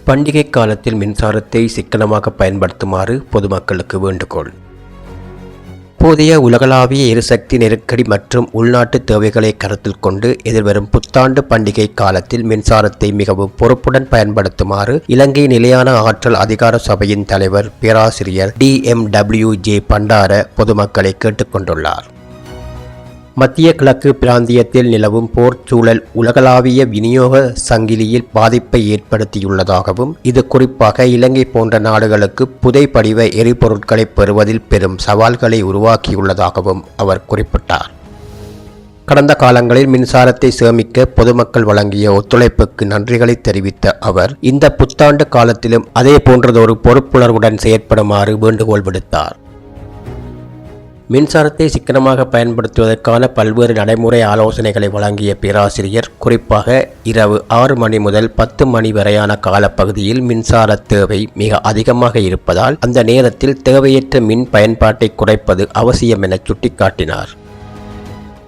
பண்டிகை காலத்தில் மின்சாரத்தை சிக்கனமாக பயன்படுத்துமாறு பொதுமக்களுக்கு வேண்டுகோள். போதிய உலகளாவிய எரிசக்தி நெருக்கடி மற்றும் உள்நாட்டு தேவைகளை கருத்தில் கொண்டு எதிர்வரும் புத்தாண்டு பண்டிகை காலத்தில் மின்சாரத்தை மிகவும் பொறுப்புடன் பயன்படுத்துமாறு இலங்கை நிலையான ஆற்றல் அதிகார சபையின் தலைவர் பேராசிரியர் DMWJ பண்டார பொதுமக்களை கேட்டுக்கொண்டுள்ளார். மத்திய கிழக்கு பிராந்தியத்தில் நிலவும் போர் சூழல் உலகளாவிய விநியோக சங்கிலியில் பாதிப்பை ஏற்படுத்தியுள்ளதாகவும் இது குறிப்பாக இலங்கை போன்ற நாடுகளுக்கு புதைபடிவ எரிபொருட்களை பெறுவதில் பெரும் சவால்களை உருவாக்கியுள்ளதாகவும் அவர் குறிப்பிட்டார். கடந்த காலங்களில் மின்சாரத்தை சேமிக்க பொதுமக்கள் வழங்கிய ஒத்துழைப்புக்கு நன்றிகளை தெரிவித்த அவர் இந்த புத்தாண்டு காலத்திலும் அதே போன்றதொரு பொறுப்புணர்வுடன் செயற்படுமாறு வேண்டுகோள் விடுத்தார். மின்சாரத்தை சிக்கனமாக பயன்படுத்துவதற்கான பல்வேறு நடைமுறை ஆலோசனைகளை வழங்கிய பேராசிரியர் குறிப்பாக இரவு 6 மணி முதல் 10 மணி வரையான காலப்பகுதியில் மின்சார தேவை மிக அதிகமாக இருப்பதால் அந்த நேரத்தில் தேவையற்ற மின் பயன்பாட்டை குறைப்பது அவசியம் என சுட்டிக்காட்டினார்.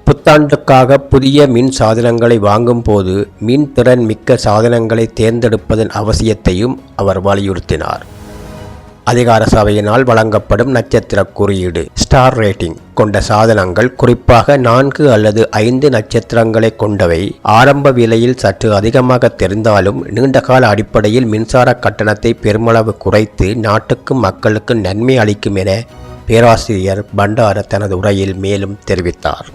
புத்தாண்டுக்காக புதிய மின் சாதனங்களை வாங்கும் போது மின் திறன் மிக்க சாதனங்களை தேர்ந்தெடுப்பதன் அவசியத்தையும் அவர் வலியுறுத்தினார். அதிகார சபையினால் வழங்கப்படும் நட்சத்திர குறியீடு ஸ்டார் ரேட்டிங் கொண்ட சாதனங்கள் குறிப்பாக 4 அல்லது 5 நட்சத்திரங்களை கொண்டவை ஆரம்ப விலையில் சற்று அதிகமாக தெரிந்தாலும் நீண்டகால அடிப்படையில் மின்சார கட்டணத்தை பெருமளவு குறைத்து நாட்டுக்கும் மக்களுக்கும் நன்மை அளிக்கும் என பேராசிரியர் பண்டார தனது உரையில் மேலும் தெரிவித்தார்.